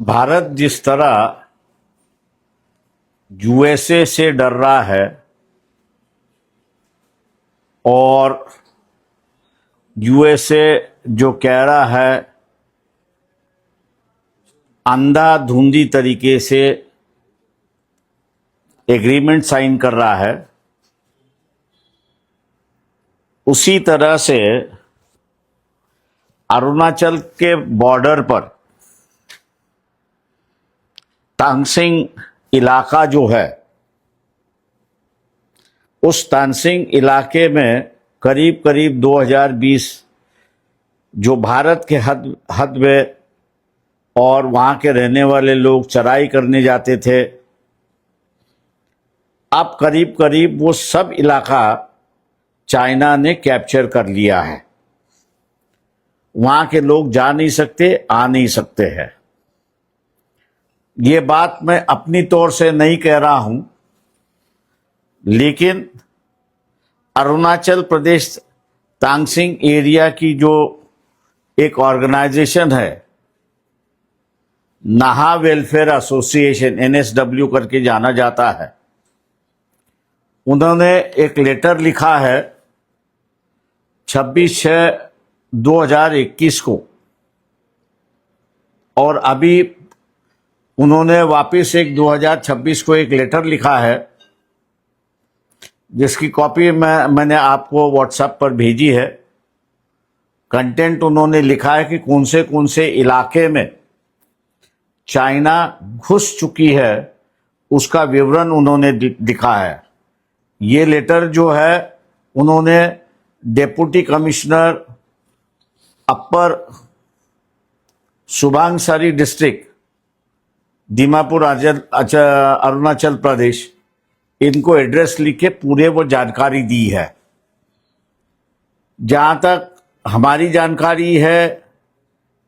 भारत जिस तरह यूएसए से डर रहा है और यूएसए जो कह रहा है अंधाधुंधी तरीके से एग्रीमेंट साइन कर रहा है, उसी तरह से अरुणाचल के बॉर्डर पर तानसेन इलाका जो है, उस तानसेन इलाके में करीब करीब 2020 जो भारत के हद में और वहाँ के रहने वाले लोग चराई करने जाते थे, अब करीब करीब वो सब इलाका चाइना ने कैप्चर कर लिया है। वहाँ के लोग जा नहीं सकते, आ नहीं सकते हैं। ये बात मैं अपनी तौर से नहीं कह रहा हूं, लेकिन अरुणाचल प्रदेश तानसेन एरिया की जो एक ऑर्गेनाइजेशन है, नाहा वेलफेयर एसोसिएशन NSW करके जाना जाता है, उन्होंने एक लेटर लिखा है 26/6/2021 को, और अभी उन्होंने वापस एक 2026 को एक लेटर लिखा है, जिसकी कॉपी मैंने आपको व्हाट्सएप पर भेजी है। कंटेंट उन्होंने लिखा है कि कौन से इलाके में चाइना घुस चुकी है, उसका विवरण उन्होंने लिखा है। ये लेटर जो है उन्होंने डेप्यूटी कमिश्नर अपर सुबानसारी डिस्ट्रिक्ट दीमापुर अरुणाचल प्रदेश, इनको एड्रेस लिख के पूरे वो जानकारी दी है। जहां तक हमारी जानकारी है,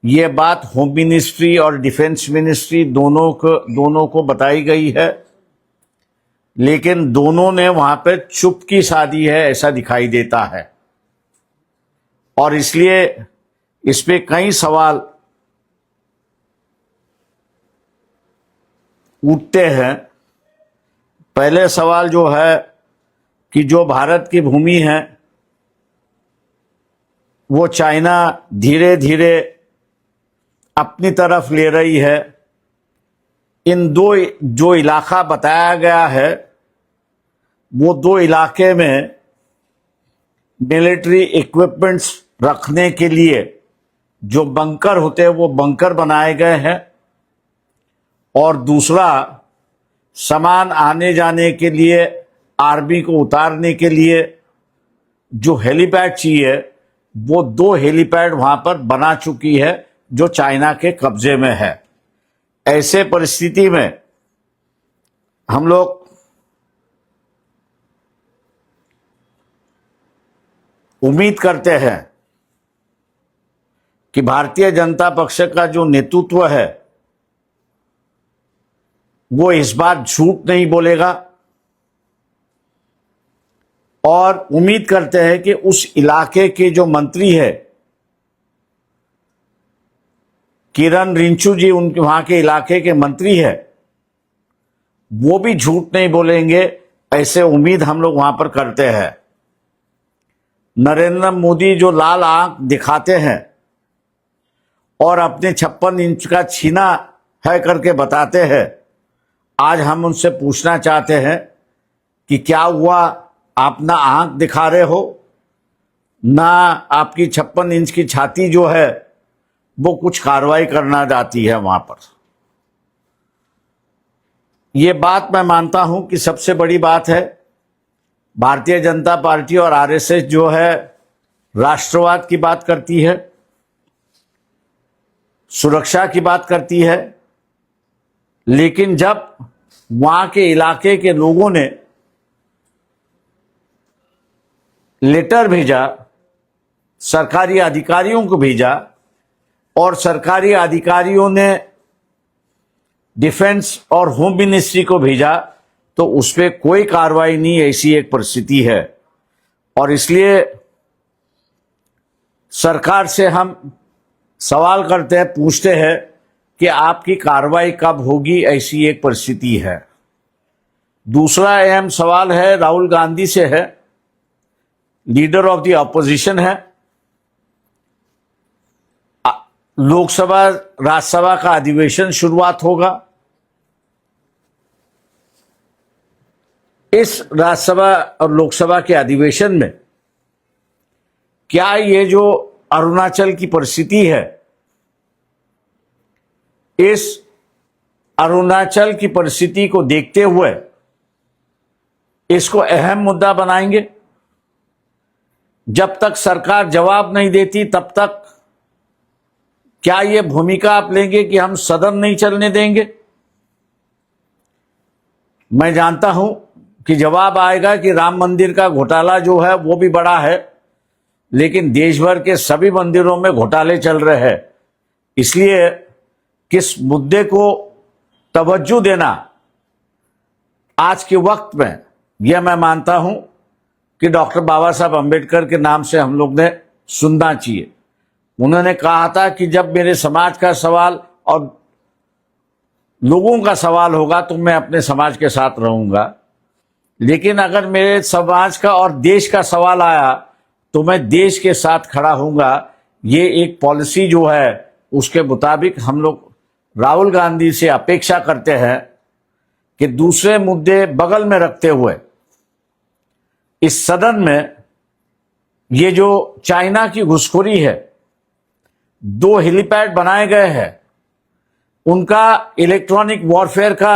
ये बात होम मिनिस्ट्री और डिफेंस मिनिस्ट्री दोनों को बताई गई है, लेकिन दोनों ने वहां पे चुपकी साधी है, ऐसा दिखाई देता है। और इसलिए इस पे कई सवाल उठते हैं। पहले सवाल जो है कि जो भारत की भूमि है वो चाइना धीरे धीरे अपनी तरफ ले रही है। इन दो जो इलाका बताया गया है, वो दो इलाके में मिलिट्री इक्विपमेंट्स रखने के लिए जो बंकर होते हैं वो बंकर बनाए गए हैं, और दूसरा सामान आने जाने के लिए, आर्मी को उतारने के लिए जो हेलीपैड चाहिए, वो 2 हेलीपैड वहां पर बना चुकी है जो चाइना के कब्जे में है। ऐसे परिस्थिति में हम लोग उम्मीद करते हैं कि भारतीय जनता पक्ष का जो नेतृत्व है वो इस बार झूठ नहीं बोलेगा, और उम्मीद करते हैं कि उस इलाके के जो मंत्री है किरण रिजिजू जी, उनके वहां के इलाके के मंत्री है, वो भी झूठ नहीं बोलेंगे, ऐसे उम्मीद हम लोग वहां पर करते हैं। नरेंद्र मोदी जो लाल आंख दिखाते हैं और अपने 56 इंच का छीना है करके बताते हैं, आज हम उनसे पूछना चाहते हैं कि क्या हुआ, आप ना आंख दिखा रहे हो, ना आपकी 56 इंच की छाती जो है वो कुछ कार्रवाई करना चाहती है वहां पर। ये बात मैं मानता हूं कि सबसे बड़ी बात है। भारतीय जनता पार्टी और RSS जो है राष्ट्रवाद की बात करती है, सुरक्षा की बात करती है, लेकिन जब वहां के इलाके के लोगों ने लेटर भेजा, सरकारी अधिकारियों को भेजा, और सरकारी अधिकारियों ने डिफेंस और होम मिनिस्ट्री को भेजा, तो उस पर कोई कार्रवाई नहीं, ऐसी एक परिस्थिति है। और इसलिए सरकार से हम सवाल करते हैं, पूछते हैं कि आपकी कार्रवाई कब होगी, ऐसी एक परिस्थिति है। दूसरा अहम सवाल है, राहुल गांधी से है, लीडर ऑफ द ऑपोजिशन है। लोकसभा राज्यसभा का अधिवेशन शुरुआत होगा। इस राज्यसभा और लोकसभा के अधिवेशन में क्या ये जो अरुणाचल की परिस्थिति है, इस अरुणाचल की परिस्थिति को देखते हुए इसको अहम मुद्दा बनाएंगे? जब तक सरकार जवाब नहीं देती तब तक क्या ये भूमिका आप लेंगे कि हम सदन नहीं चलने देंगे? मैं जानता हूं कि जवाब आएगा कि राम मंदिर का घोटाला जो है वो भी बड़ा है, लेकिन देश भर के सभी मंदिरों में घोटाले चल रहे हैं। इसलिए किस मुद्दे को तवज्जो देना आज के वक्त में, यह मैं मानता हूं कि डॉक्टर बाबा साहब अम्बेडकर के नाम से हम लोग ने सुनना चाहिए। उन्होंने कहा था कि जब मेरे समाज का सवाल और लोगों का सवाल होगा तो मैं अपने समाज के साथ रहूंगा, लेकिन अगर मेरे समाज का और देश का सवाल आया तो मैं देश के साथ खड़ा होऊंगा। ये एक पॉलिसी जो है उसके मुताबिक हम लोग राहुल गांधी से अपेक्षा करते हैं कि दूसरे मुद्दे बगल में रखते हुए इस सदन में ये जो चाइना की घुसखोरी है, 2 हेलीपैड बनाए गए हैं, उनका इलेक्ट्रॉनिक वॉरफेयर का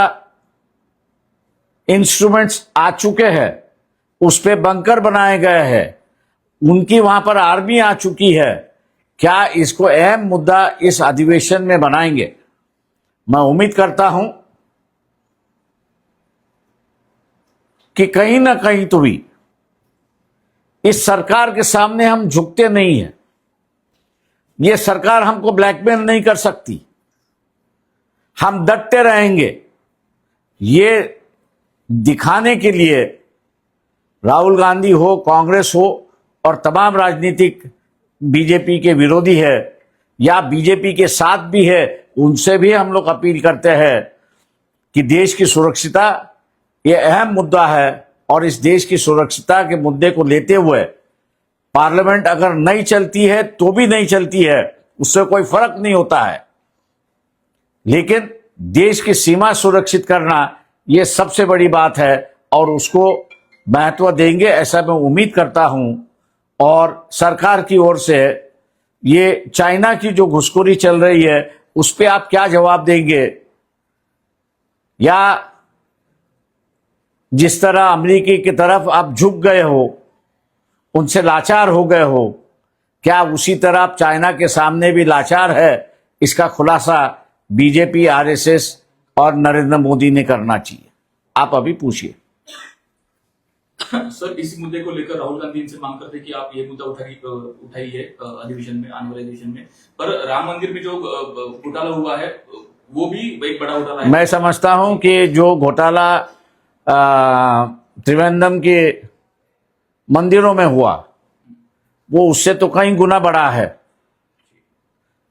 इंस्ट्रूमेंट्स आ चुके हैं, उस पे बंकर बनाए गए हैं, उनकी वहां पर आर्मी आ चुकी है। क्या इसको अहम मुद्दा इस अधिवेशन में बनाएंगे? मैं उम्मीद करता हूं कि कहीं ना कहीं तो भी इस सरकार के सामने हम झुकते नहीं हैं। ये सरकार हमको ब्लैकमेल नहीं कर सकती, हम डटते रहेंगे। ये दिखाने के लिए राहुल गांधी हो, कांग्रेस हो और तमाम राजनीतिक बीजेपी के विरोधी है या बीजेपी के साथ भी है, उनसे भी हम लोग अपील करते हैं कि देश की सुरक्षिता ये अहम मुद्दा है और इस देश की सुरक्षिता के मुद्दे को लेते हुए पार्लियामेंट अगर नहीं चलती है तो भी नहीं चलती है, उससे कोई फर्क नहीं होता है, लेकिन देश की सीमा सुरक्षित करना ये सबसे बड़ी बात है और उसको महत्व देंगे, ऐसा मैं उम्मीद करता हूं। और सरकार की ओर से ये चाइना की जो घुसखोरी चल रही है उस पर आप क्या जवाब देंगे? या जिस तरह अमेरिकी की तरफ आप झुक गए हो, उनसे लाचार हो गए हो, क्या उसी तरह आप चाइना के सामने भी लाचार है? इसका खुलासा बीजेपी, आरएसएस और नरेंद्र मोदी ने करना चाहिए। आप अभी पूछिए। सर, इसी मुद्दे को लेकर राहुल गांधी इनसे मांग करते कि आप ये मुद्दा उठाइए अधिवेशन में, आने वाले अधिवेशन में। पर राम मंदिर में जो घोटाला हुआ है वो भी एक बड़ा घोटाला है। मैं समझता हूं कि जो घोटाला त्रिवेंद्रम के मंदिरों में हुआ वो उससे तो कहीं गुना बड़ा है।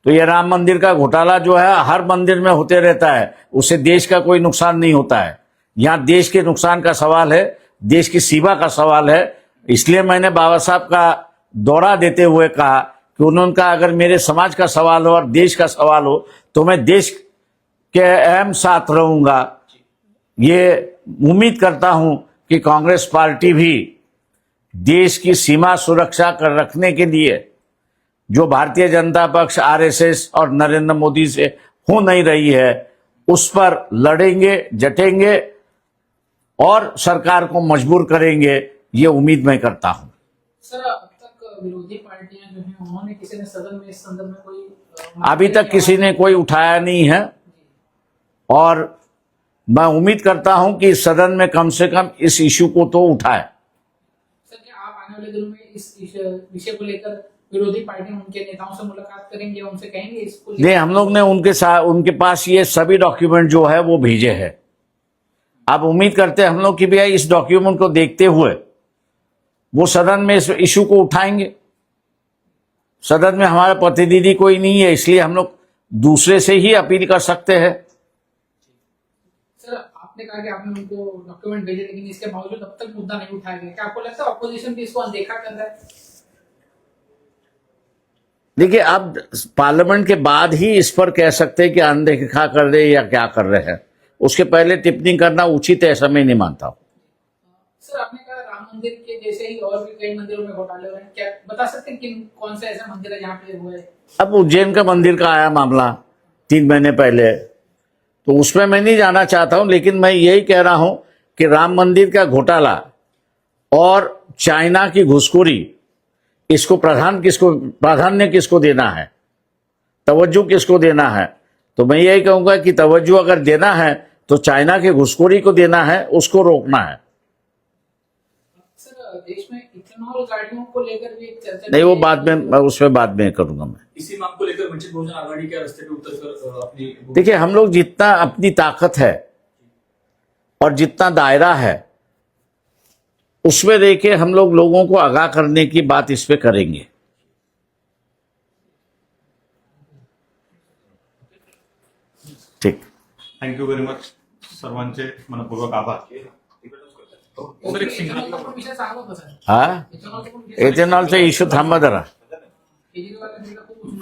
तो ये राम मंदिर का घोटाला जो है हर मंदिर में होते रहता है, उससे देश का कोई नुकसान नहीं होता है। यहां देश के नुकसान का सवाल है, देश की सीमा का सवाल है। इसलिए मैंने बाबा साहब का दौरा देते हुए कहा कि उन्होंने कहा अगर मेरे समाज का सवाल हो और देश का सवाल हो तो मैं देश के अहम साथ रहूंगा। ये उम्मीद करता हूं कि कांग्रेस पार्टी भी देश की सीमा सुरक्षा कर रखने के लिए जो भारतीय जनता पक्ष, आरएसएस और नरेंद्र मोदी से हो नहीं रही है, उस पर लड़ेंगे, डटेंगे और सरकार को मजबूर करेंगे, ये उम्मीद मैं करता हूं। सर, अब तक विरोधी पार्टियां जो हैं उन्होंने किसी ने सदन में इस संदर्भ में कोई अभी तक किसी ने कोई उठाया नहीं है और मैं उम्मीद करता हूं कि सदन में कम से कम इस इशू को तो उठाए। सर, क्या आप आने वाले दिनों में इस विषय को लेकर विरोधी पार्टियां उनके नेताओं से मुलाकात करेंगे, उनसे कहेंगे इसको? नहीं, हम लोग ने उनके पास ये सभी डॉक्यूमेंट जो है वो भेजे हैं। आप उम्मीद करते हैं हम लोग कि भैया इस डॉक्यूमेंट को देखते हुए वो सदन में इस इशू को उठाएंगे। सदन में हमारा प्रतिनिधि कोई नहीं है, इसलिए हम लोग दूसरे से ही अपील कर सकते हैं। सर आपने कहा कि आपने उनको डॉक्यूमेंट भेजे लेकिन इसके बावजूद अब तक मुद्दा नहीं उठाया गया, क्या आपको लगता है ऑपोजिशन भी इसको अनदेखा कर रहा है? देखिए, अब पार्लियामेंट के बाद ही इस पर कह सकते हैं कि अनदेखा कर रहे हैं या क्या कर रहे हैं। उसके पहले टिप्पणी करना उचित है, ऐसा मैं नहीं मानता हूं। सर आपने कहा राम मंदिर के जैसे ही और भी कई मंदिरों में घोटाले हो रहे हैं, क्या बता सकते हैं कि कौन सा ऐसा मंदिर है जहाँ पे हुआ है? अब उज्जैन का मंदिर का आया मामला 3 महीने पहले, तो उसमें मैं नहीं जाना चाहता हूं, लेकिन मैं यही कह रहा हूं कि राम मंदिर का घोटाला और चाइना की घुसखोरी, इसको प्राधान्य किसको देना है, तवज्जो किसको देना है? तो मैं यही कहूंगा कि तवज्जो अगर देना है तो चाइना के घुसखोरी को देना है, उसको रोकना है। सर देश में इथेनॉल गाड़ियों को लेकर भी एक चर्चा नहीं, वो बाद में, उसमें बाद में करूंगा मैं। इसी मांग को लेकर वंचित बहुजन आघाड़ी के रास्ते पे उतरकर अपनी देखिए, हम लोग जितना अपनी ताकत है और जितना दायरा है उसमें देखिए हम लोग लोगों को आगाह करने की बात इस पे करेंगे। ठीक, थँक्यू व्हेरी मच, सर्वांचे मनपूर्वक आभार. सर एक सिंगल इथेनॉलचा पण विषय सांगा होता सर. हा इथेनॉलचा पण विषय एथेनॉलचा इश्यू थांबा जरा. केजरीवाल यांनी खूप उचलून